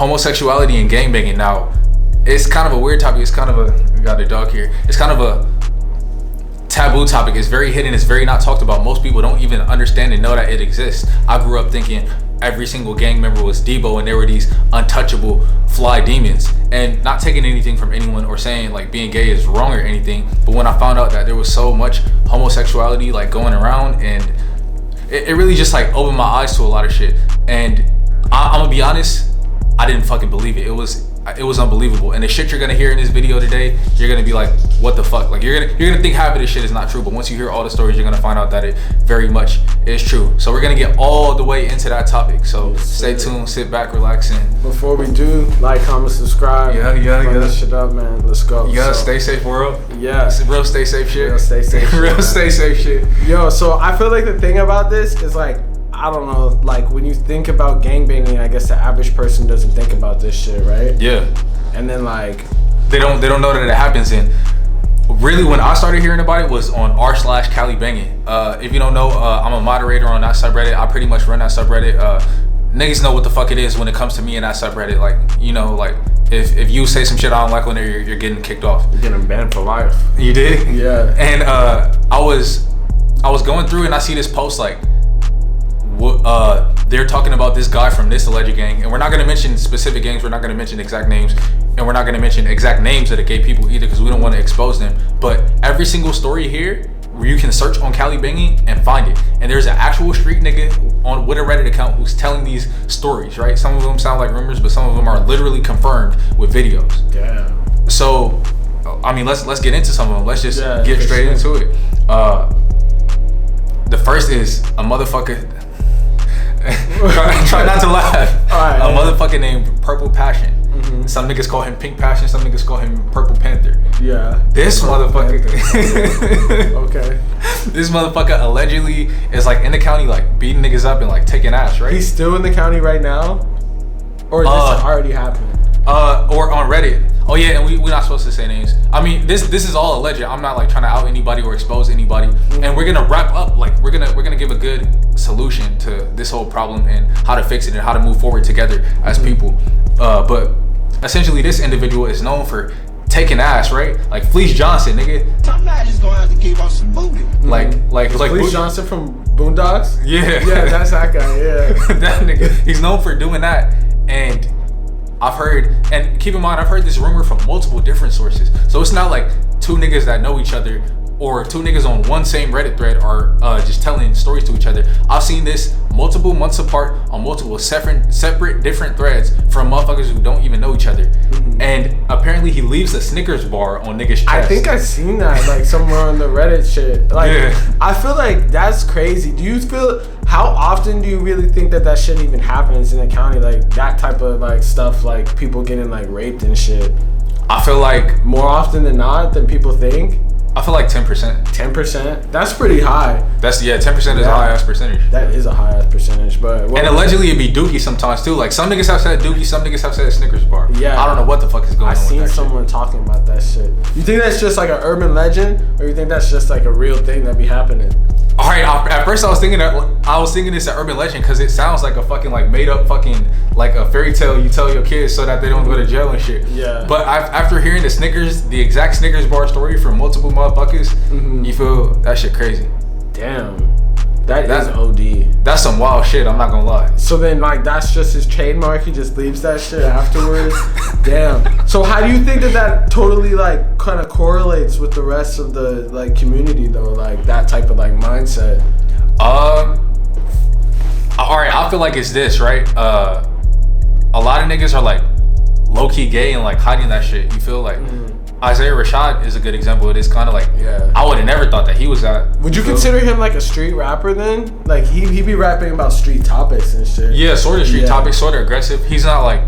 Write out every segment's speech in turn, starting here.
homosexuality and gangbanging. Now, it's kind of a weird topic. It's kind of a, we got a dog here. It's kind of a taboo topic. It's very hidden. It's very not talked about. Most people don't even understand and know that it exists. I grew up thinking every single gang member was Debo and there were these untouchable fly demons, and not taking anything from anyone or saying like being gay is wrong or anything, but when I found out that there was so much homosexuality like going around, and it really just like opened my eyes to a lot of shit. And I'm gonna be honest, I didn't fucking believe it. It was unbelievable. And the shit you're gonna hear in this video today, you're gonna be like, what the fuck? Like you're gonna think half of this shit is not true, but once you hear all the stories, you're gonna find out that it very much is true. So we're gonna get all the way into that topic. So stay tuned, sit back, relax, and before we do, like, comment, subscribe. Yeah. This shit up, man. Let's go. Yeah, stay safe, world. Yeah. It's real stay safe shit. Real stay safe shit. Real stay safe shit. Yo, so I feel like the thing about this is like, I don't know, like when you think about gangbanging, I guess the average person doesn't think about this shit, right? Yeah. And then like they don't know that it happens. And really, when I started hearing about it was on r/Cali Banging. If you don't know, I'm a moderator on that subreddit. I pretty much run that subreddit. Niggas know what the fuck it is when it comes to me and that subreddit. Like, you know, like if you say some shit I don't like on there, you're getting kicked off. You're getting banned for life. You did? Yeah. And I was going through and I see this post like, they're talking about this guy from this alleged gang, and we're not going to mention specific gangs, we're not going to mention exact names, and we're not going to mention exact names of the gay people either, because we don't want to expose them. But every single story here, where you can search on Cali Banging and find it, and there's an actual street nigga on with a Reddit account who's telling these stories, right? Some of them sound like rumors, but some of them are literally confirmed with videos. Damn. So, I mean, let's get into some of them. Let's just get straight into it. The first is a motherfucker. try not to laugh. Right, a motherfucker named Purple Passion. Mm-hmm. Some niggas call him Pink Passion. Some niggas call him Purple Panther. Yeah. This motherfucker. Okay. This motherfucker allegedly is like in the county, like beating niggas up and like taking ass, right? He's still in the county right now, or this already happened? Or on Reddit. Oh yeah, and we're not supposed to say names. I mean, this is all alleged. I'm not like trying to out anybody or expose anybody. Mm-hmm. And we're gonna wrap up, like we're gonna give a good solution to this whole problem and how to fix it and how to move forward together as people. But essentially, this individual is known for taking ass, right? Like Fleece Johnson, nigga. Somebody's gonna have to give us some booty. Like Fleece Johnson from Boondocks. Yeah, that's that guy. Yeah, that nigga. He's known for doing that, and I've heard, and keep in mind, I've heard this rumor from multiple different sources. So it's not like two niggas that know each other or two niggas on one same Reddit thread are just telling stories to each other. I've seen this multiple months apart on multiple separate different threads from motherfuckers who don't even know each other. Mm-hmm. And apparently he leaves a Snickers bar on niggas' chest. I think I've seen that like somewhere on the Reddit shit. Like, yeah. I feel like that's crazy. Do you feel, how often do you really think that shit even happens in the county? Like that type of like stuff, like people getting like raped and shit. I feel like more often than not than people think. I feel like 10%. 10%? That's pretty high. 10% is a high ass percentage. That is a high ass percentage, but and allegedly it'd be Dookie sometimes too. Like some niggas have said Dookie, some niggas have said Snickers bar. Yeah. I don't know what the fuck is going on. I seen someone talking about that shit. You think that's just like an urban legend, or you think that's just like a real thing that be happening? All right, at first I was thinking it's an urban legend because it sounds like a fucking like made up fucking like a fairy tale you tell your kids so that they don't go to jail and shit. Yeah. But after hearing the exact Snickers bar story from multiple motherfuckers, mm-hmm. you feel that shit crazy. Damn. That is OD. That's some wild shit, I'm not gonna lie. So then like that's just his trademark, he just leaves that shit afterwards? Damn. So how do you think that totally like kind of correlates with the rest of the like community though, like that type of like mindset? Alright, I feel like it's this, right? A lot of niggas are like low-key gay and like hiding that shit, you feel like? Mm-hmm. Isaiah Rashad is a good example of this, kind of like, I would have never thought that he was that. Would you consider him like a street rapper then? Like he be rapping about street topics and shit. Yeah, sort of street topics, sort of aggressive. He's not like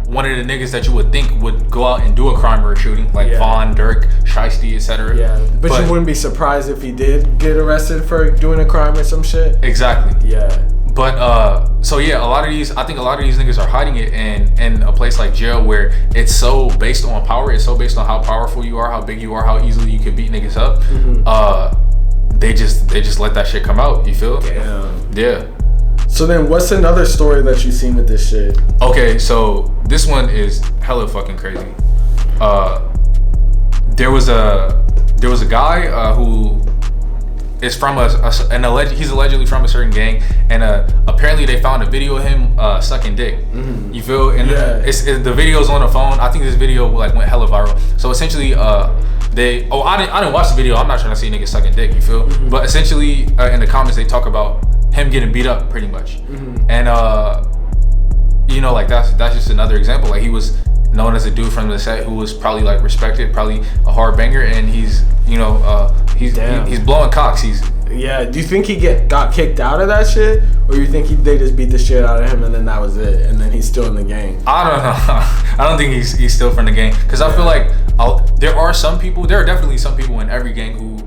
one of the niggas that you would think would go out and do a crime or a shooting, like Vaughn, Dirk, Shiesty, etc. Yeah, but you wouldn't be surprised if he did get arrested for doing a crime or some shit. Exactly. Yeah. But so yeah, I think a lot of these niggas are hiding it in a place like jail where it's so based on power, it's so based on how powerful you are, how big you are, how easily you can beat niggas up. Mm-hmm. They just let that shit come out, you feel? Damn. Yeah. So then what's another story that you seen with this shit? Okay, so this one is hella fucking crazy. There was a guy who is from he's allegedly from a certain gang, and apparently they found a video of him sucking dick. You feel? And the video's on the phone. I think this video like went hella viral. So essentially, I didn't watch the video. I'm not trying to see niggas sucking dick. You feel? But essentially, in the comments they talk about him getting beat up pretty much, and you know, like that's just another example. Like he was known as a dude from the set who was probably like respected, probably a hard banger, and he's he's blowing cocks. Do you think he got kicked out of that shit, or you think they just beat the shit out of him and then that was it, and then he's still in the gang? I don't know. I don't think he's still from the gang, because I feel like there are definitely some people in every gang who,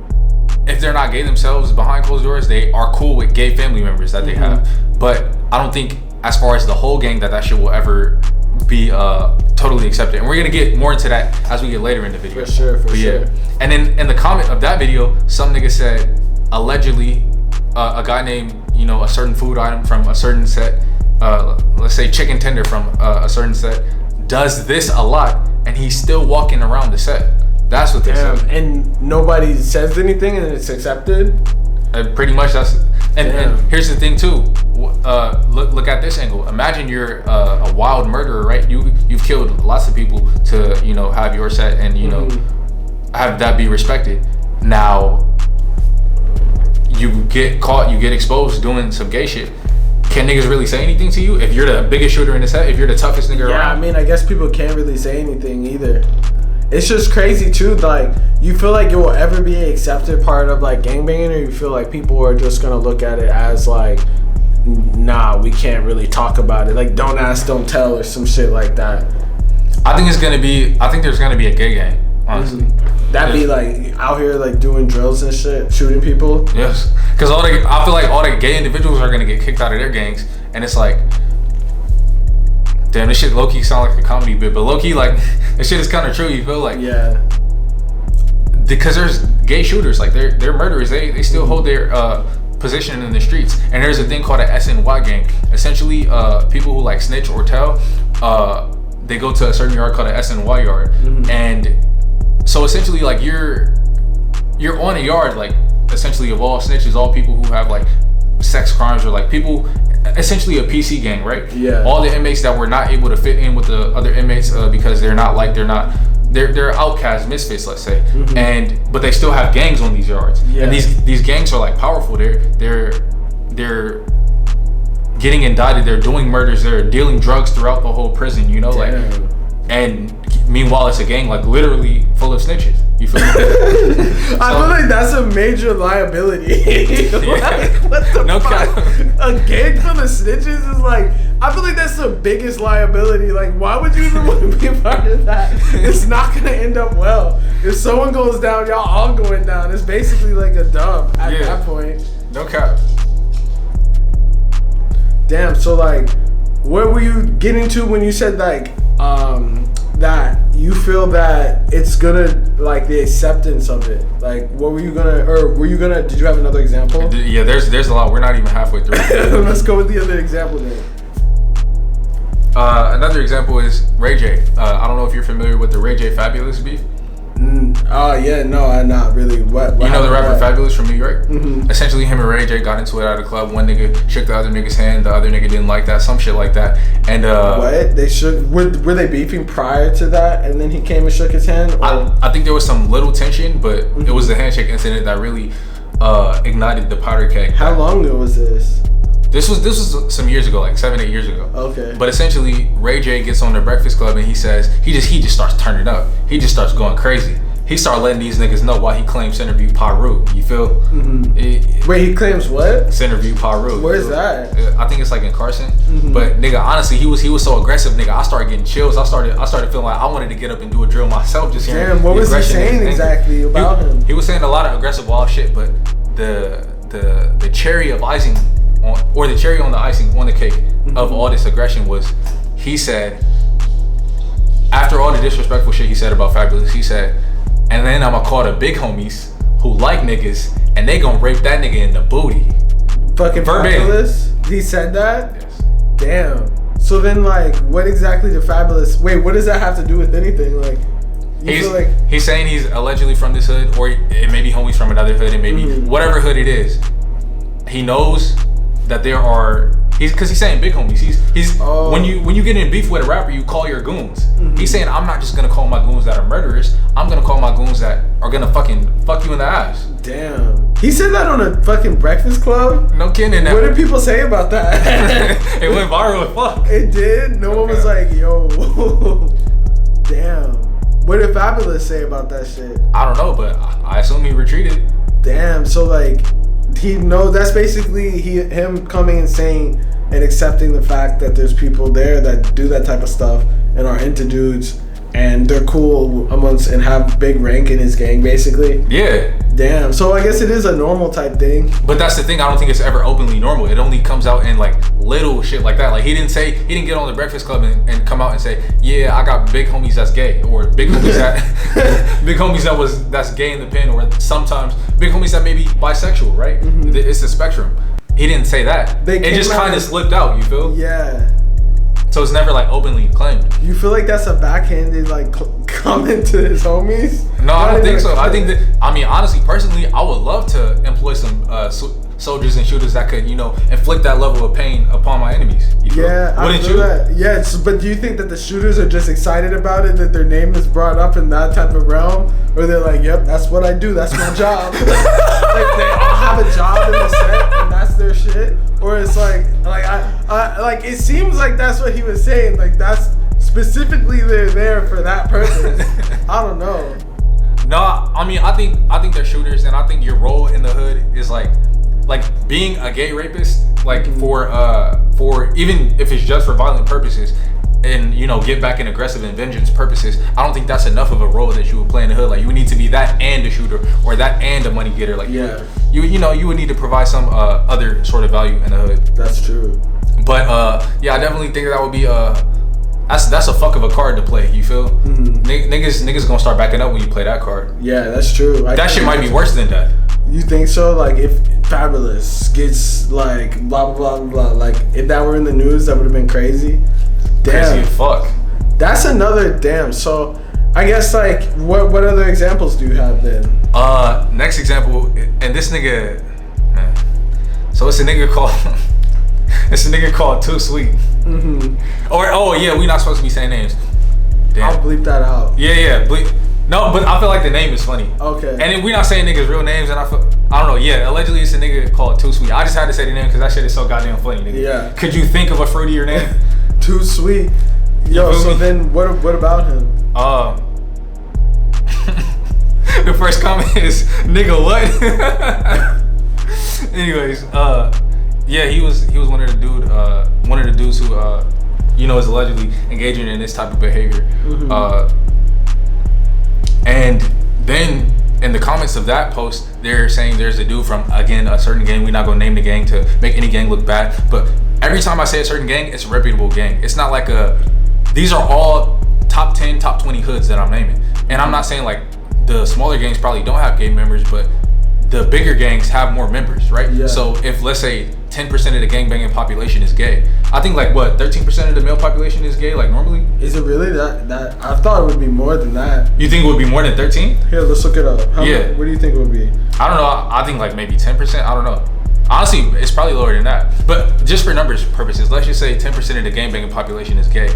if they're not gay themselves behind closed doors, they are cool with gay family members that they have. But I don't think, as far as the whole gang, that shit will ever be totally accepted. And we're gonna get more into that as we get later in the video. For sure. And then in the comment of that video, some nigga said, allegedly, a guy named, a certain food item from a certain set, let's say chicken tender from a certain set, does this a lot, and he's still walking around the set. That's what they said. And nobody says anything, and it's accepted. Pretty much that's. And here's the thing too. Look at this angle. Imagine you're a wild murderer, right? You've killed lots of people to have your set and have that be respected. Now you get caught, you get exposed doing some gay shit. Can niggas really say anything to you if you're the biggest shooter in the set? If you're the toughest nigga around? Yeah, I mean, I guess people can't really say anything either. It's just crazy too. Like, you feel like it will ever be an accepted part of like gangbanging, or you feel like people are just gonna look at it as like, nah, we can't really talk about it. Like, don't ask, don't tell, or some shit like that. I think there's gonna be a gay gang. Honestly, that'd be like out here like doing drills and shit, shooting people. Yes, because I feel like all the gay individuals are gonna get kicked out of their gangs, and it's like, damn, this shit low-key sound like a comedy bit, but low-key, like, this shit is kind of true. You feel like, yeah, because there's gay shooters, like they're murderers. They still hold their position in the streets, and there's a thing called a SNY gang. Essentially, people who like snitch or tell, they go to a certain yard called a SNY yard, and so essentially, like you're on a yard, like essentially of all snitches, all people who have like sex crimes, or like people, essentially a PC gang, right? Yeah. All the inmates that were not able to fit in with the other inmates because they're outcasts, misfits, let's say, but they still have gangs on these yards, and these gangs are like powerful. They're getting indicted, they're doing murders, they're dealing drugs throughout the whole prison, like, and meanwhile it's a gang like literally full of snitches. You feel me? I feel like that's a major liability. Like, what the fuck? A gang full of snitches is like, I feel like that's the biggest liability. Like, why would you even want to be a part of that? It's not gonna end up well. If someone goes down, y'all all going down. It's basically like a dub at that point. No cap. Damn, so like, where were you getting to when you said like, that you feel that it's gonna, like, the acceptance of it? Like, what were you gonna, did you have another example? Yeah, there's a lot. We're not even halfway through. Let's go with the other example then. Another example is Ray J. I don't know if you're familiar with the Ray J Fabulous beef. Yeah, no, I'm not really. What you know the rapper Fabulous from New York? Essentially, him and Ray J got into it at a club. One nigga shook the other nigga's hand. The other nigga didn't like that. Some shit like that. And what? They shook? Were they beefing prior to that? And then he came and shook his hand? Or? I think there was some little tension, but it was the handshake incident that really ignited the powder keg. How long ago was this? This was some years ago, like 7-8 years ago. Okay. But essentially, Ray J gets on the Breakfast Club and he says he just starts turning up. He just starts going crazy. He started letting these niggas know why he claims Centerview Paru. You feel? Wait, he claims what? Centerview Paru. Where's that? I think it's like in Carson. But nigga, honestly, he was so aggressive, nigga. I started getting chills. I started feeling like I wanted to get up and do a drill myself. Just hearing. Damn, what was he saying exactly about him? He was saying a lot of aggressive wild shit, but the cherry of icing, or the cherry on the icing on the cake of all this aggression was, he said, after all the disrespectful shit he said about Fabulous, he said, and then I'ma call the big homies who like niggas, and they gonna rape that nigga in the booty. Fucking Fabulous? He said that? Yes. Damn. So then, like, what exactly did Fabulous? Wait, what does that have to do with anything? Like, he's saying he's allegedly from this hood, or it may be homies from another hood, and maybe whatever hood it is. He knows that there are. Because he's saying big homies. He's when you get in beef with a rapper, you call your goons. He's saying I'm not just gonna call my goons that are murderers. I'm gonna call my goons that are gonna fucking fuck you in the ass. Damn. He said that on a fucking Breakfast Club? No kidding. What did people say about that? It went viral as fuck. It did? No one was like, yo. Damn. What did Fabulous say about that shit? I don't know, but I assume he retreated. Damn. So like, he knows that's basically him coming and saying and accepting the fact that there's people there that do that type of stuff and are into dudes and they're cool amongst and have big rank in his gang, basically. Yeah. Damn. So I guess it is a normal type thing. But that's the thing. I don't think it's ever openly normal. It only comes out in like little shit like that. Like he didn't get on the Breakfast Club and come out and say, yeah, I got big homies that's gay, or big homies that big homies that's gay in the pen, or sometimes big homies that may be bisexual, right? It's the spectrum. He didn't say that. It just kind of slipped out. You feel? Yeah. So it's never like openly claimed. You feel like that's a backhanded like comment to his homies? No, I don't think so. I think that, I mean, honestly, personally, I would love to employ some soldiers and shooters that could, inflict that level of pain upon my enemies. Yeah, I feel that. Yes, but do you think that the shooters are just excited about it, that their name is brought up in that type of realm? Or they're like, yep, that's what I do, that's my job. Like they all have a job in the set and that's their shit? Or it's like I it seems like that's what he was saying, like that's specifically they're there for that purpose. I don't know. No, I mean, I think they're shooters, and I think your role in the hood is like being a gay rapist, like for even if it's just for violent purposes, and get back in aggressive and vengeance purposes. I don't think that's enough of a role that you would play in the hood. Like you would need to be that and a shooter, or that and a money getter. Like you would need to provide some other sort of value in the hood. That's true. But yeah, I definitely think that would be that's a fuck of a card to play. You feel? Niggas gonna start backing up when you play that card. Yeah, that's true. That shit might be worse than death. You think so? Like if Fabulous gets like blah blah blah blah, like if that were in the news, that would have been crazy. Damn. Crazy as fuck. That's another damn. So I guess like what other examples do you have then? Next example, and this nigga, man. So it's a nigga called Too Sweet. Or yeah, we not supposed to be saying names. Damn. I'll bleep that out. Yeah, bleep. No, but I feel like the name is funny. Okay. And then we not saying niggas' real names, and I don't know. Yeah, allegedly it's a nigga called Too Sweet. I just had to say the name because that shit is so goddamn funny, nigga. Yeah. Could you think of a fruitier name? Too Sweet. Yo, so then what about him? The first comment is nigga what? Anyways, yeah, he was one of the dudes who is allegedly engaging in this type of behavior. And then in the comments of that post, they're saying there's a dude from, again, a certain gang. We're not gonna name the gang to make any gang look bad, but every time I say a certain gang, it's a reputable gang. It's not like these are all top 10, top 20 hoods that I'm naming. And I'm not saying like the smaller gangs probably don't have gay members, but the bigger gangs have more members, right? Yeah. So if, let's say, 10% of the gangbanging population is gay, I think like what, 13% of the male population is gay, like normally? Is it really that? I thought it would be more than that. You think it would be more than 13? Here, let's look it up. What do you think it would be? I don't know. I think like maybe 10%. I don't know. Honestly, it's probably lower than that. But just for numbers purposes, let's just say 10% of the gangbanging population is gay.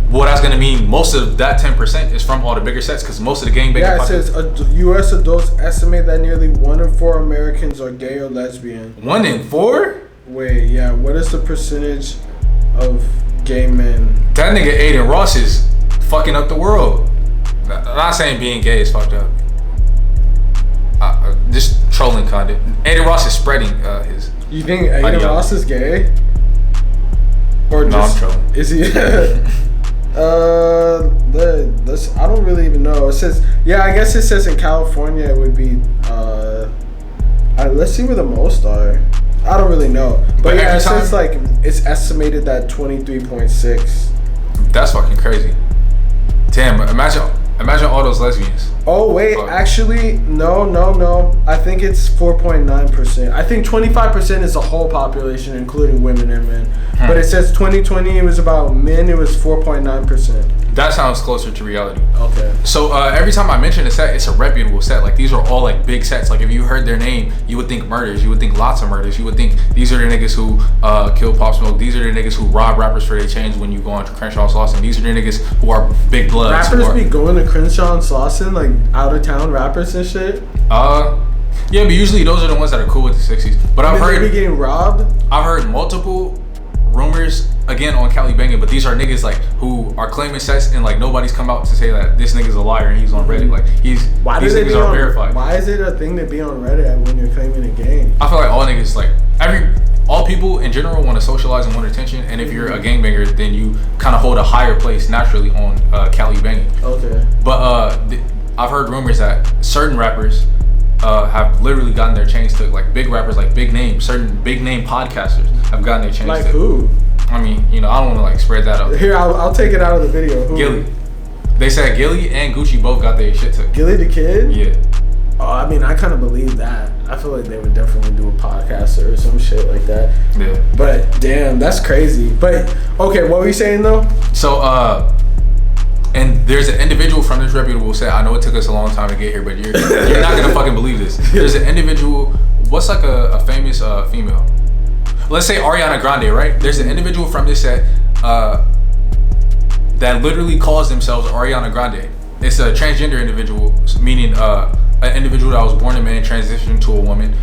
What that's gonna mean, most of that 10% is from all the bigger sets, because most of the gangbanging population. Yeah, it says U.S. adults estimate that nearly 1 in 4 Americans are gay or lesbian. 1 in 4? Wait, yeah. What is the percentage of gay men? That nigga Aiden Ross is fucking up the world. I'm not saying being gay is fucked up. Just trolling content. Aiden Ross is spreading his. You think Aiden Ross is gay? Or no, I'm trolling. Is he? I don't really even know. It says, yeah, I guess it says in California it would be. Let's see where the most are. I don't really know, but yeah, it says like it's estimated that 23.6. That's fucking crazy. Damn, imagine Imagine all those lesbians. Oh wait, actually, no. I think it's 4.9%. I think 25% is the whole population, including women and men. But it says 2020, it was about men, it was 4.9%. That sounds closer to reality. Okay. So every time I mention a set, it's a reputable set. Like these are all like big sets. Like if you heard their name, you would think murders. You would think lots of murders. You would think these are the niggas who kill Pop Smoke. These are the niggas who rob rappers for their chains when you go on to Crenshaw Slauson. These are the niggas who are big bloods. Rappers be going to Crenshaw and Slauson, like out of town rappers and shit. Yeah, but usually those are the ones that are cool with the 60s. But I've heard they be getting robbed. I've heard multiple rumors again on Cali Banging, but these are niggas like who are claiming sets and like nobody's come out to say that this nigga's a liar and he's on Reddit. Like these niggas are verified. Why is it a thing to be on Reddit when you're claiming a gang? I feel like all niggas like all people in general want to socialize and want attention, and if you're a gangbanger, then you kind of hold a higher place naturally on Cali Banging. Okay. But I've heard rumors that certain rappers have literally gotten their chains took. Like big rappers, like certain big name podcasters have gotten their chains took. Like who? I mean, I don't want to like spread that out. Here, I'll take it out of the video. Who? Gilly. They said Gilly and Gucci both got their shit took. Gilly the Kid? Yeah. Oh, I mean, I kind of believe that. I feel like they would definitely do a podcast or some shit like that. Yeah. But damn, that's crazy. But okay, what were you saying though? So, and there's an individual from this reputable set. I know it took us a long time to get here, but you're not gonna fucking believe this. There's an individual. What's like a famous female? Let's say Ariana Grande, right? There's an individual from this set that literally calls themselves Ariana Grande. It's a transgender individual, meaning an individual that was born a man, transitioned to a woman,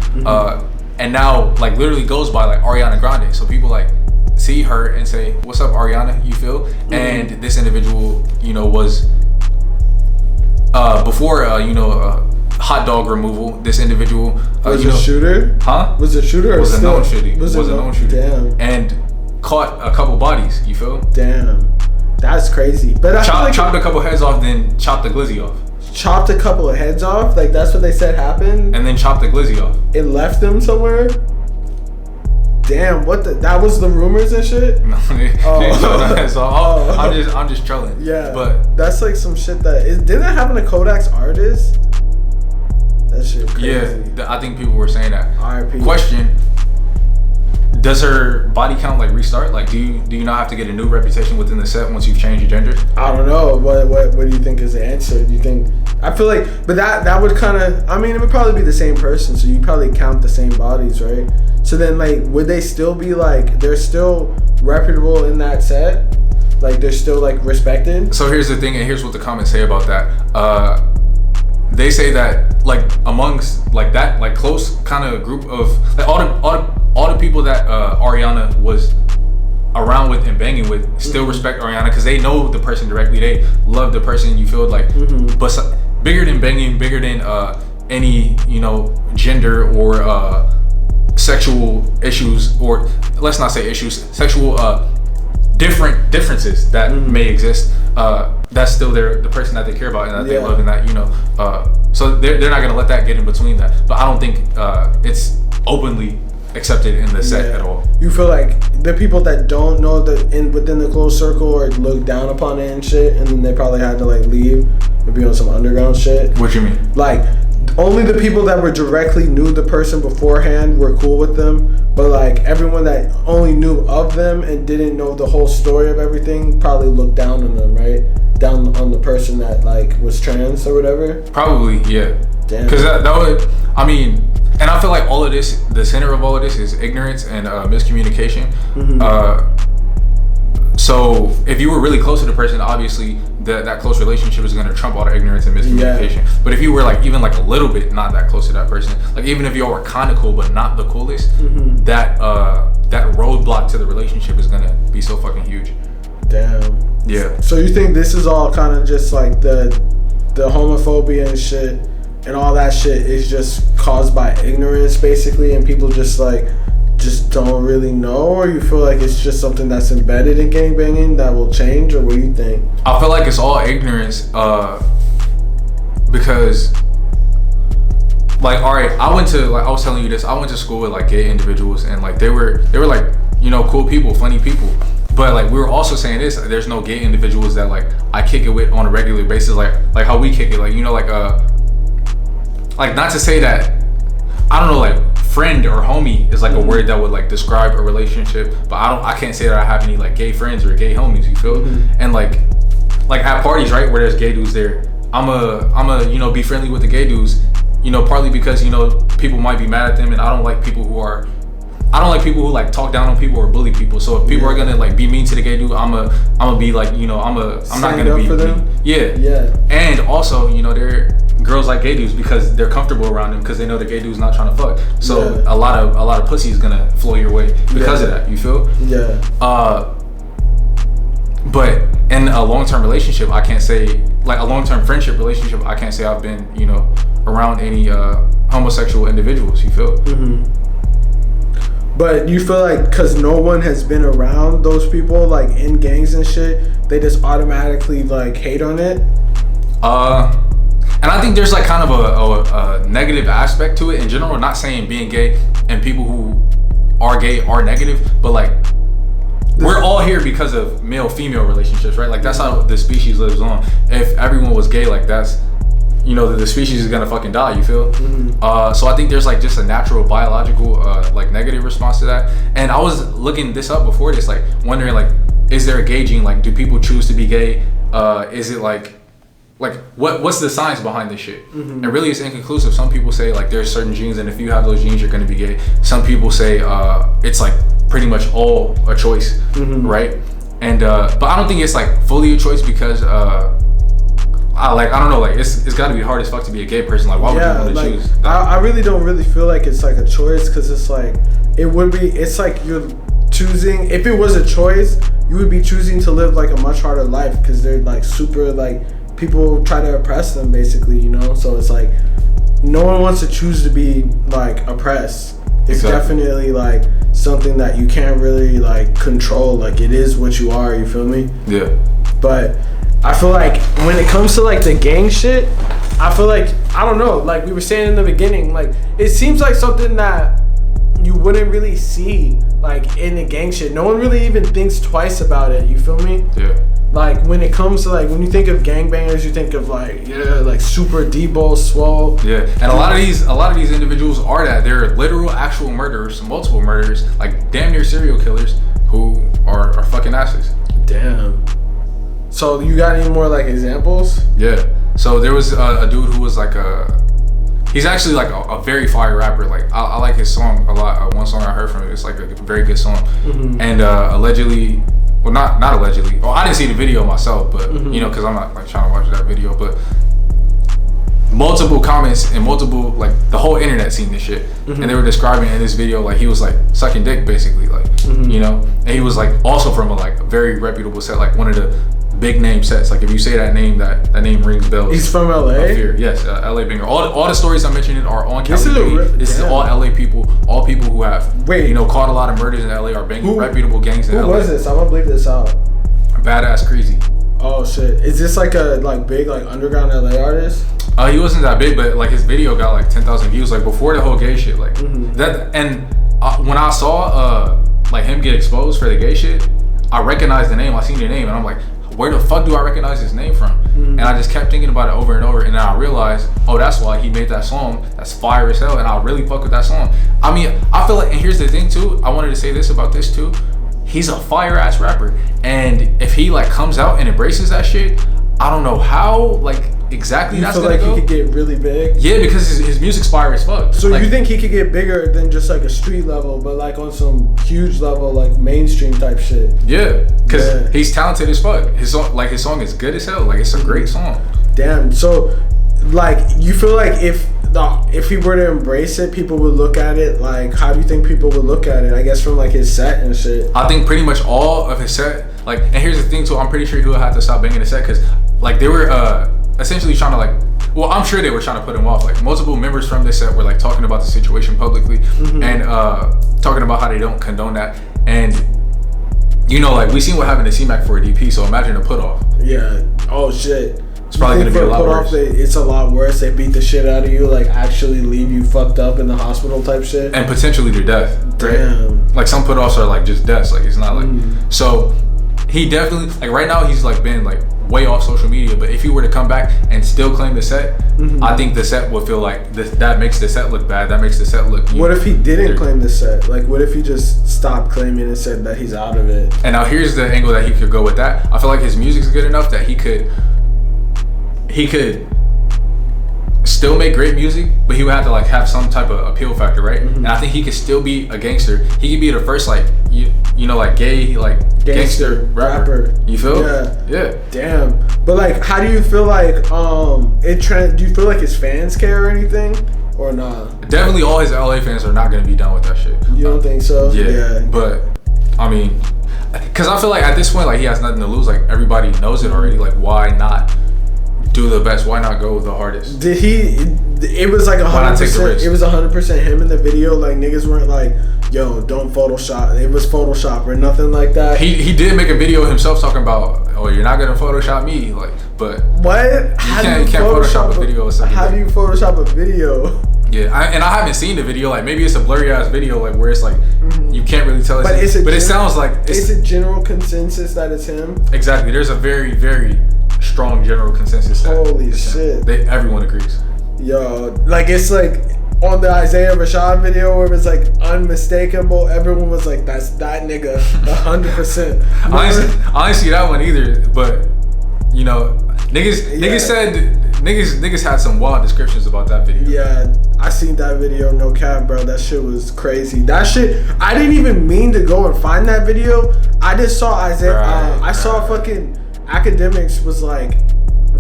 and now like literally goes by like Ariana Grande. So people like see her and say, "What's up, Ariana?" You feel? And this individual, was before hot dog removal. This individual was a shooter. Huh? Was a shooter? Was or a known shooter. Was a known shooter. Damn. And caught a couple bodies. You feel? Damn. That's crazy. But chopped a couple heads off, then chopped the glizzy off. Chopped a couple of heads off? Like that's what they said happened? And then chopped the glizzy off. It left them somewhere? Damn, that was the rumors and shit? No, I'm just trolling. Yeah. But that's like some shit didn't that happen to Kodak's artist? That shit crazy. Yeah, I think people were saying that. R.I.P. Question. Does her body count like restart? Like, do you not have to get a new reputation within the set once you've changed your gender? I don't know. What do you think is the answer? Do you think? I feel like, but that would kind of. I mean, it would probably be the same person, so you probably count the same bodies, right? So then, like, would they still be like they're still reputable in that set? Like, they're still like respected? So here's the thing, and here's what the comments say about that. They say that like amongst like that like close kind of group of like all the people that Ariana was around with and banging with still respect Ariana because they know the person directly. They love the person. You feel like, but bigger than banging, bigger than any gender or sexual issues, or let's not say issues, sexual differences that may exist. That's still the person that they care about and that they love, and that so they're not gonna let that get in between that. But I don't think it's openly accepted in the set at all. You feel like the people that don't know within the closed circle or look down upon it and shit, and then they probably had to like leave or be on some underground shit. What you mean? Like only the people that were directly knew the person beforehand were cool with them, but like everyone that only knew of them and didn't know the whole story of everything probably looked down on them, right? Down on the person that like was trans or whatever. Probably, yeah. Damn. Because that would, I mean, and I feel like all of this, the center of all of this is ignorance and miscommunication. So if you were really close to the person, obviously that close relationship is going to trump all the ignorance and miscommunication. Yeah. But if you were like even like a little bit not that close to that person, like even if y'all were kind of cool but not the coolest, that roadblock to the relationship is going to be so fucking huge. Damn. Yeah. So you think this is all kind of just like the homophobia and shit and all that shit is just caused by ignorance basically, and people just don't really know, or you feel like it's just something that's embedded in gangbanging that will change, or what do you think? I feel like it's all ignorance because like, all right, I was telling you this, I went to school with like gay individuals and like they were like cool people, funny people, But like we were also saying this, there's no gay individuals that like I kick it with on a regular basis, like how we kick it, like, you know, like not to say that, I don't know, like friend or homie is like a word that would like describe a relationship, but I can't say that I have any like gay friends or gay homies, you feel? And like at parties, right, where there's gay dudes there, I'm a you know, be friendly with the gay dudes, you know, partly because, you know, people might be mad at them, and I don't like people who like talk down on people or bully people. So if people are gonna like be mean to the gay dude, I'm gonna be like, you know, I'm not gonna be for them. Yeah. And also, you know, they're girls like gay dudes because they're comfortable around them because they know the gay dude's not trying to fuck. So a lot of pussy is gonna flow your way because of that. You feel? Yeah. But in a long-term relationship, I can't say, like a long-term friendship relationship, I can't say I've been, you know, around any homosexual individuals. You feel? But you feel like because no one has been around those people like in gangs and shit, they just automatically like hate on it? And I think there's like kind of a negative aspect to it in general. Not saying being gay and people who are gay are negative, but like we're all here because of male-female relationships, right? Like that's how the species lives on. If everyone was gay, like that's, you know, the species is gonna fucking die, you feel? So I think there's like just a natural biological like negative response to that. And I was looking this up before this, like wondering like, is there a gay gene? Like, do people choose to be gay? Is it like what's the science behind this shit? And really it's inconclusive. Some people say like there's certain genes, and if you have those genes you're gonna be gay. Some people say it's like pretty much all a choice, right? And but I don't think it's like fully a choice because I don't know, like it's got to be hard as fuck to be a gay person. Like why would you want to choose that? I really don't really feel like it's like a choice, because it's like it's like you're choosing. If it was a choice, you would be choosing to live like a much harder life, because they're like super, like people try to oppress them basically, you know? So it's like no one wants to choose to be like oppressed. It's definitely like something that you can't really like control. Like it is what you are, you feel me? Yeah. But I feel like when it comes to like the gang shit, I feel like, I don't know, like we were saying in the beginning, like it seems like something that you wouldn't really see like in the gang shit. No one really even thinks twice about it, you feel me? Yeah. Like when it comes to like, when you think of gangbangers, you think of like, like super Debo, swole. Yeah, and a lot of these individuals are that. They're literal actual murderers, multiple murderers, like damn near serial killers who are fucking asses. Damn. So you got any more like examples? Yeah. So there was a dude who was like he's actually like a very fire rapper. Like I like his song a lot. One song I heard from him, it's like a very good song. And allegedly, well not allegedly. Well, I didn't see the video myself, but you know, because I'm not like trying to watch that video. But multiple comments and multiple, like the whole internet seen this shit, and they were describing in this video like he was like sucking dick basically, like you know, and he was like also from a like very reputable set, like one of the big name sets. Like if you say that name, that name rings bells. He's from LA? Yes, LA banger. All the stories I'm mentioning are on Cali. This is all LA people. All people who have, you know, caught a lot of murders in LA are banging reputable gangs in LA. Who was this? I'm gonna bleep this out. Badass Crazy. Oh shit. Is this like a like big like underground LA artist? He wasn't that big, but like his video got like 10,000 views like before the whole gay shit, like that. And when I saw like him get exposed for the gay shit, I recognized the name. I seen the name, and I'm like, where the fuck do I recognize his name from? And I just kept thinking about it over and over, and then I realized, oh, that's why he made that song. That's fire as hell, and I really fuck with that song. I mean, I feel like, and here's the thing too, I wanted to say this about this too, he's a fire ass rapper, and if he like comes out and embraces that shit, I don't know how like exactly that's gonna go. He could get really big? Yeah, because his music's fire as fuck. So like, you think he could get bigger than just like a street level, but like on some huge level, like mainstream type shit? Yeah, because he's talented as fuck. His song is good as hell. Like it's a great song. Damn. So like you feel like if he were to embrace it, people would look at it like, how do you think people would look at it? I guess from like his set and shit. I think pretty much all of his set, like, and here's the thing too, I'm pretty sure he'll have to stop banging the set, because like they were essentially trying to like, well, I'm sure they were trying to put him off. Like multiple members from this set were like talking about the situation publicly and talking about how they don't condone that. And you know, like we seen what happened to C-Mac for a DP, so imagine a put off. Yeah. Oh shit. It's probably gonna be a lot worse. It's a lot worse. They beat the shit out of you, like actually leave you fucked up in the hospital type shit, and potentially to death. Damn. Right? Like some put offs are like just deaths. Like it's not like so. He definitely like right now he's like been like way off social media. But if he were to come back and still claim the set, I think the set would feel like that makes the set look bad. That makes the set look. What if he didn't claim the set? Like what if he just stopped claiming and said that he's out of it? And now here's the angle that he could go with that. I feel like his music's good enough that he could still make great music, but he would have to like have some type of appeal factor, right? And I think he could still be a gangster. He could be the first like you know like gay like gangster rapper. You feel? Yeah. Damn. But like, how do you feel like do you feel like his fans care or anything, or not? Definitely, all his LA fans are not gonna be done with that shit. You don't think so? Yeah. But I mean, because I feel like at this point, like he has nothing to lose. Like everybody knows it already. Like why not do the best? Why not go with the hardest? Did he? It was like 100%. It was 100% him in the video. Like niggas weren't like, "Yo, don't Photoshop." It was Photoshop or nothing like that. He did make a video himself talking about, "Oh, you're not gonna Photoshop me." Like, but what? You can't Photoshop a video. How do you Photoshop a video? Yeah, I haven't seen the video. Like maybe it's a blurry ass video, like where it's like you can't really tell. But it sounds like it's a general consensus that it's him. Exactly. There's a very very strong general consensus. Holy shit! Everyone agrees. Yo, like it's like on the Isaiah Rashad video where it's like unmistakable. Everyone was like, "That's that nigga, 100%." I didn't see that one either, but you know, niggas said niggas had some wild descriptions about that video. Yeah, I seen that video. No cap, bro. That shit was crazy. That shit. I didn't even mean to go and find that video. I just saw Isaiah. I saw fucking Academics was like,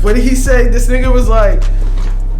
what did he say? This nigga was like,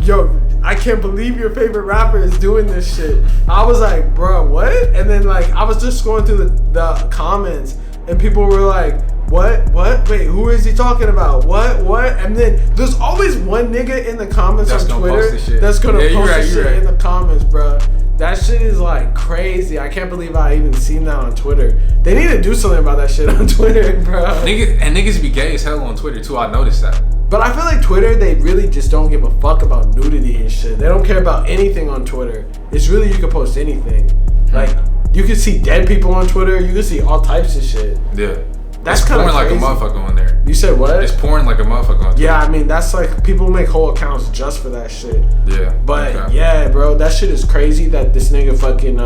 "Yo, I can't believe your favorite rapper is doing this shit." I was like, bro, what? And then like I was just going through the comments and people were like, what? Wait, who is he talking about? What? And then there's always one nigga in the comments on Twitter that's gonna post this shit in the comments, bro. That shit is like crazy. I can't believe I even seen that on Twitter. They need to do something about that shit on Twitter, bro. Niggas be gay as hell on Twitter too. I noticed that. But I feel like Twitter, they really just don't give a fuck about nudity and shit. They don't care about anything on Twitter. It's really, you can post anything. Like, you can see dead people on Twitter. You can see all types of shit. Yeah. That's kind of like a motherfucker on there. You said what? It's porn like a motherfucker on Twitter. Yeah, I mean, that's like, people make whole accounts just for that shit. Yeah. But yeah, bro, that shit is crazy that this nigga fucking,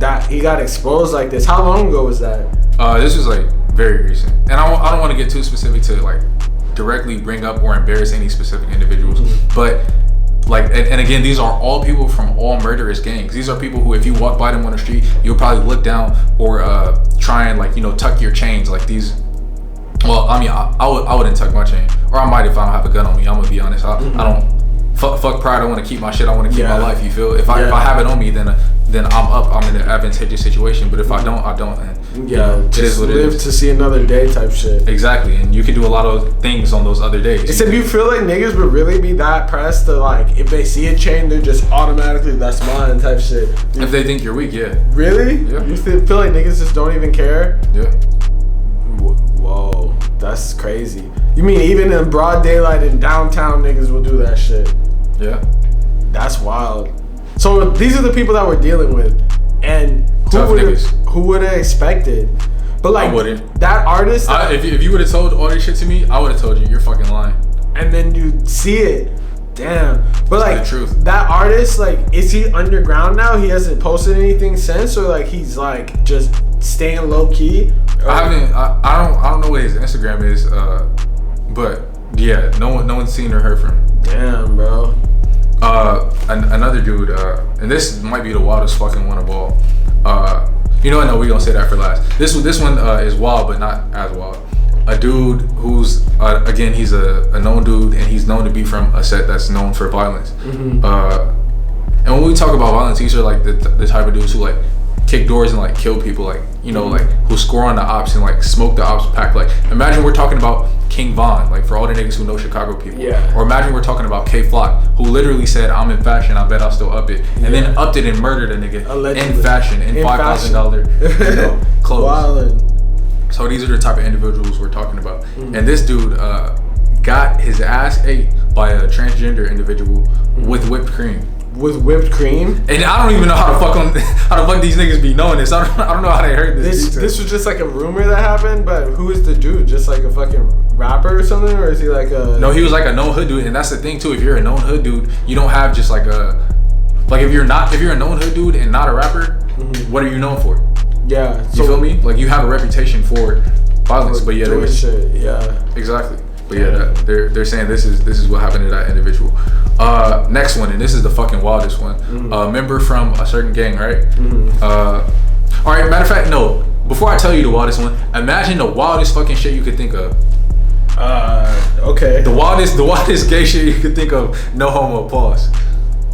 that he got exposed like this. How long ago was that? This was like very recent. And I don't want to get too specific to like directly bring up or embarrass any specific individuals, but like and again, these are all people from all murderous gangs. These are people who, if you walk by them on the street, you'll probably look down or try and like, you know, tuck your chains. Like these, well, I mean, I wouldn't tuck my chain, or I might if I don't have a gun on me. I'm gonna be honest. I don't fuck pride. I want to keep my shit. I want to keep my life. You feel? If I have it on me, then I'm up. I'm in an advantageous situation. But if I don't, I don't. And, you know, it is what it is. Live to see another day type shit. Exactly, and you can do a lot of things on those other days. Except you feel like niggas would really be that pressed to like, if they see a chain, they're just automatically, that's mine type shit. If they think you're weak, yeah. Really? Yeah. You feel like niggas just don't even care? Yeah. Whoa, that's crazy. You mean even in broad daylight in downtown, niggas will do that shit? Yeah. That's wild. So these are the people that we're dealing with, and who would have expected? But like, I wouldn't. That artist. If you would have told all this shit to me, I would have told you you're fucking lying. And then you see it, damn. But like, the truth. That artist, like, is he underground now? He hasn't posted anything since, or like he's like just staying low key. I don't know what his Instagram is, but yeah, no one's seen or heard from him. Damn, bro. Another dude, and this might be the wildest fucking one of all. You know what? No, we gonna say that for last. This one is wild, but not as wild. A dude who's again, he's a known dude, and he's known to be from a set that's known for violence. And when we talk about violence, these are like the type of dudes who like kick doors and like kill people, like, you know, like who score on the ops and like smoke the ops pack. Like, imagine we're talking about King Von, like for all the niggas who know Chicago people. Yeah. Or imagine we're talking about K Flock, who literally said, "I'm in fashion, I bet I'll still up it," and then upped it and murdered a nigga allegedly. In fashion, in $5,000 clothes. Wildin'. So these are the type of individuals we're talking about. And this dude got his ass ate by a transgender individual with whipped cream. With whipped cream? And I don't even know how the fuck these niggas be knowing this. I don't know how they heard this. This was just like a rumor that happened, but who is the dude? Just like a fucking rapper or something? Or is he like a... No, he was like a known hood dude, and that's the thing too. If you're a known hood dude, you don't have just like a... Like if you're a known hood dude and not a rapper, what are you known for? Yeah. You feel me? Like you have a reputation for violence, but yeah, doing shit. Yeah. Exactly. But yeah, they're saying this is what happened to that individual. Next one, and this is the fucking wildest one. Member from a certain gang, right? All right. Matter of fact, no. Before I tell you the wildest one, imagine the wildest fucking shit you could think of. Okay. The wildest gay shit you could think of. No homo. Pause.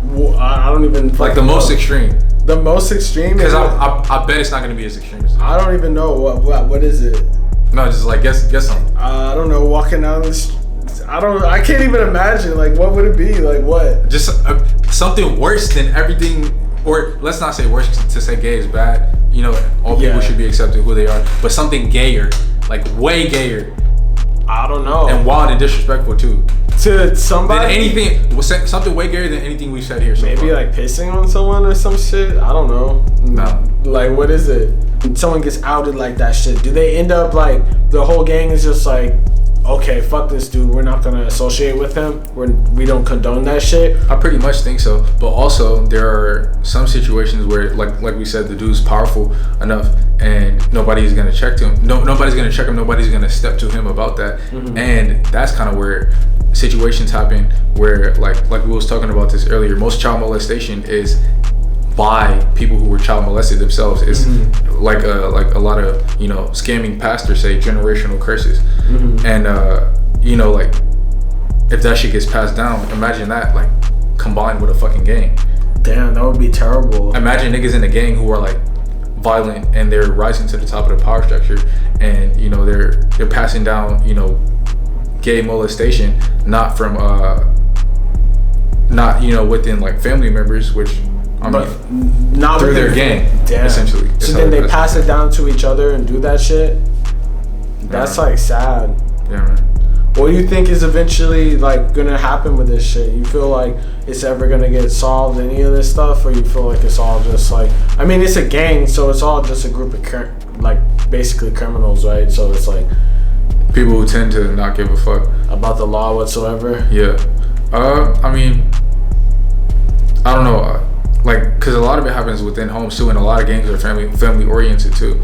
Well, I don't even like the most extreme. The most extreme? Because I bet it's not gonna be as extreme as this. I don't even know what is it. No, just like guess something. I don't know. Walking down the street. I can't even imagine. Like, what would it be? Like, what? Just something worse than everything, or let's not say worse to say gay is bad. You know, all people should be accepted who they are, but something gayer, like way gayer. I don't know. And wild and disrespectful too. To somebody? Something way gayer than anything we've said here so maybe far. Like pissing on someone or some shit? I don't know. No. Like, what is it? When someone gets outed like that shit, do they end up like, the whole gang is just like, okay, fuck this dude, we're not gonna associate with him, we don't condone that shit? I pretty much think so, but also there are some situations where like we said, the dude's powerful enough and nobody's gonna check him. Nobody's gonna check him, nobody's gonna step to him about that. And that's kind of where situations happen where like we was talking about this earlier, most child molestation is by people who were child molested themselves. It's like a lot of, you know, scamming pastors say generational curses. And you know, like if that shit gets passed down, imagine that like combined with a fucking gang. Damn, that would be terrible. Imagine niggas in a gang who are like violent and they're rising to the top of the power structure, and you know they're passing down, you know, gay molestation not from not, you know, within like family members, which I mean, not through their gang. Damn. Essentially. So then they pass it down to each other and do that shit. That's like sad. Yeah, man. What do you think is eventually like gonna happen with this shit? You feel like it's ever gonna get solved, any of this stuff, or you feel like it's all just like, I mean, it's a gang, so it's all just a group of like basically criminals, right? So it's like people who tend to not give a fuck about the law whatsoever. Yeah. I mean, I don't know. Like, because a lot of it happens within homes too, and a lot of gangs are family oriented too.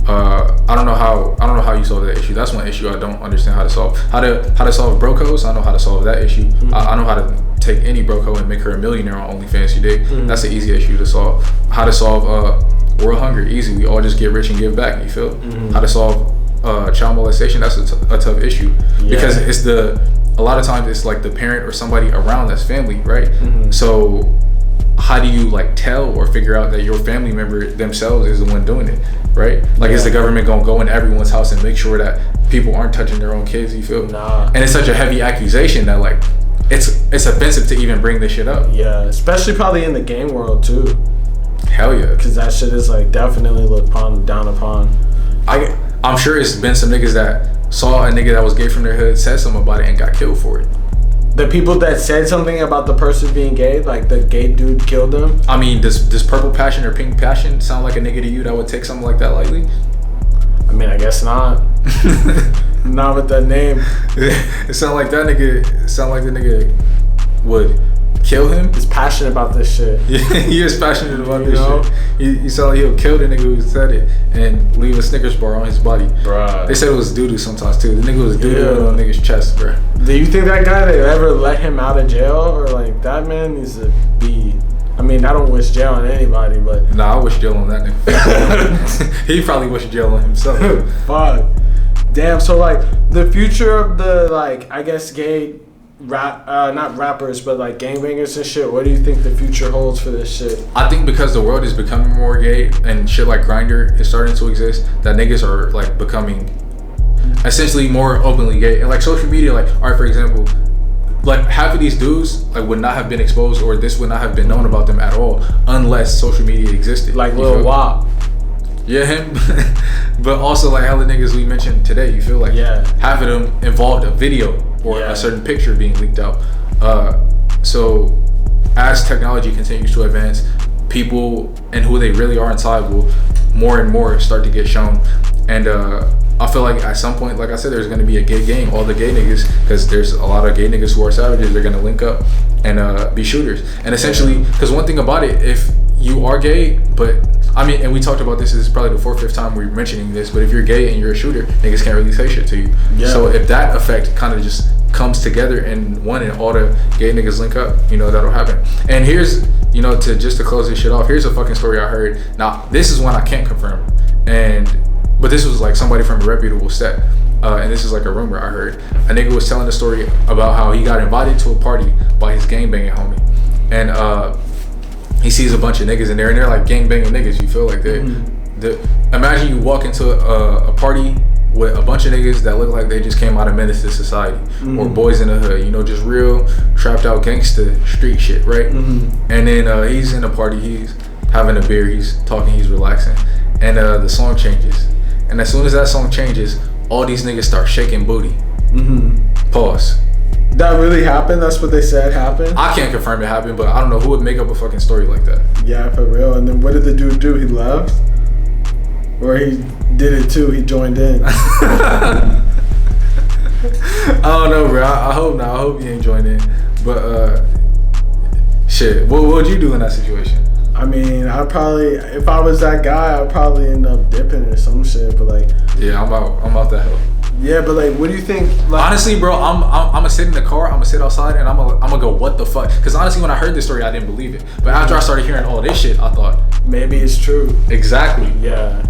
I don't know how you solve that issue. That's one issue I don't understand how to solve. How to solve bro codes? I know how to solve that issue. I know how to take any bro code and make her a millionaire on OnlyFans. You dig? That's an easy issue to solve. How to solve world hunger? Easy. We all just get rich and give back. You feel? How to solve child molestation? That's a tough issue because it's a lot of times it's like the parent or somebody around that's family, right? So how do you like tell or figure out that your family member themselves is the one doing it, right? Like, is the government gonna go in everyone's house and make sure that people aren't touching their own kids? You feel? Nah. And it's such a heavy accusation that like it's offensive to even bring this shit up. Yeah, especially probably in the gang world too. Hell yeah. Because that shit is like definitely looked down upon. I'm sure it's been some niggas that saw a nigga that was gay from their hood, said something about it, and got killed for it. The people that said something about the person being gay, like the gay dude killed them. I mean, does purple passion or pink passion sound like a nigga to you that would take something like that lightly? I mean, I guess not. Not with that name. It sound like that nigga. It sound like the nigga would kill him. He's passionate about this shit. Yeah, he is passionate about this shit. He sound like he'll kill the nigga who said it and leave a Snickers bar on his body. Bruh. They said it was doo-doo sometimes too. The nigga was doo-doo on nigga's chest, bro. Do you think that guy, they ever let him out of jail? Or like, that man needs to be... I mean, I don't wish jail on anybody, but... Nah, I wish jail on that nigga. He probably wish jail on himself. Fuck. Damn, so like, the future of the, like, I guess gay... not rappers, but like gangbangers and shit, what do you think the future holds for this shit? I think because the world is becoming more gay and shit like Grindr is starting to exist, that niggas are like becoming essentially more openly gay. And like social media, like, alright, for example, like half of these dudes like would not have been exposed, or this would not have been known about them at all unless social media existed. Like Lil Wop. Yeah, him. But also like hella niggas we mentioned today. You feel like half of them involved a video or a certain picture being leaked out. So as technology continues to advance, people and who they really are inside will more and more start to get shown. And I feel like at some point, like I said, there's going to be a gay gang. All the gay niggas, because there's a lot of gay niggas who are savages, they're going to link up and be shooters. And essentially, because one thing about it, if you are gay, but I mean, and we talked about this, is probably the 4th or 5th time we're mentioning this, but if you're gay and you're a shooter, niggas can't really say shit to you. Yeah. So if that effect kind of just comes together and all the gay niggas link up, you know, that'll happen. And here's, you know, to close this shit off, here's a fucking story I heard. Now, this is one I can't confirm, but this was like somebody from a reputable set, and this is like a rumor I heard. A nigga was telling the story about how he got invited to a party by his gangbanging homie, and he sees a bunch of niggas in there, and they're like gangbanging niggas. You feel like imagine you walk into a party with a bunch of niggas that look like they just came out of Menace to Society or Boys in the Hood, you know, just real trapped out gangsta street shit, right? And then he's in a party, he's having a beer, he's talking, he's relaxing, and the song changes. And as soon as that song changes, all these niggas start shaking booty. Pause. That really happened? That's what they said happened? I can't confirm it happened, but I don't know who would make up a fucking story like that. Yeah, for real. And then what did the dude do? He left? Or he did it too, he joined in? I don't know, bro. I hope not. I hope he ain't joined in. But shit, what would you do in that situation? I mean, I'd probably, if I was that guy, I'd probably end up dipping or some shit. But like, yeah, I'm out the hell. Yeah, but like, what do you think? Like, honestly, bro, I'm gonna sit in the car, I'm gonna sit outside, and I'm gonna go, what the fuck? Because honestly, when I heard this story, I didn't believe it. But after I started hearing all this shit, I thought maybe it's true. Exactly. Yeah.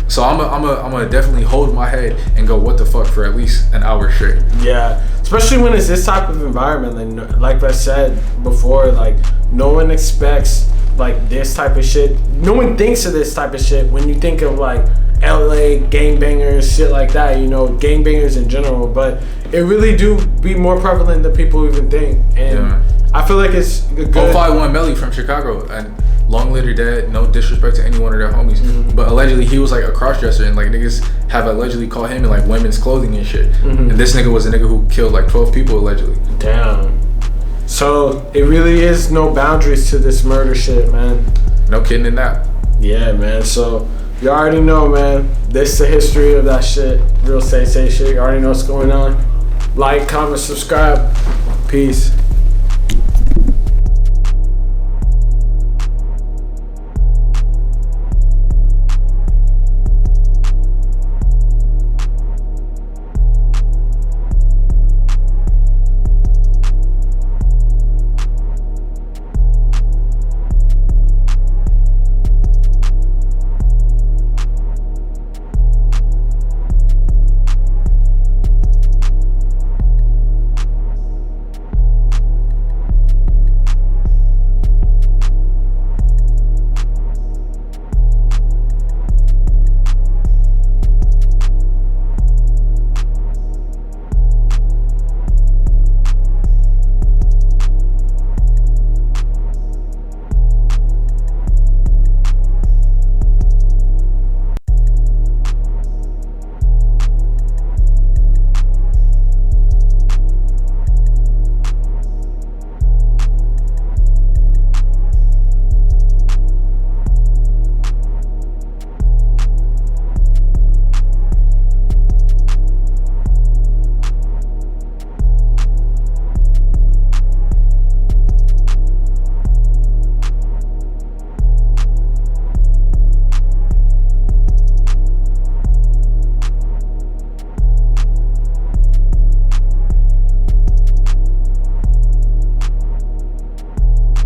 So I'm gonna definitely hold my head and go, what the fuck, for at least an hour straight. Yeah, especially when it's this type of environment. Like I said before, like no one expects like this type of shit. No one thinks of this type of shit when you think of like LA gangbangers, shit like that, you know, gangbangers in general. But it really do be more prevalent than people even think. And I feel like it's a good 051 Melly from Chicago, and long live your dad, no disrespect to any one of their homies, but allegedly he was like a cross-dresser, and like niggas have allegedly caught him in like women's clothing and shit. And this nigga was a nigga who killed like 12 people allegedly. Damn. So it really is no boundaries to this murder shit, man. No kidding in that. Yeah, man. So you already know, man. This is the history of that shit. Real say shit. You already know what's going on. Like, comment, subscribe. Peace.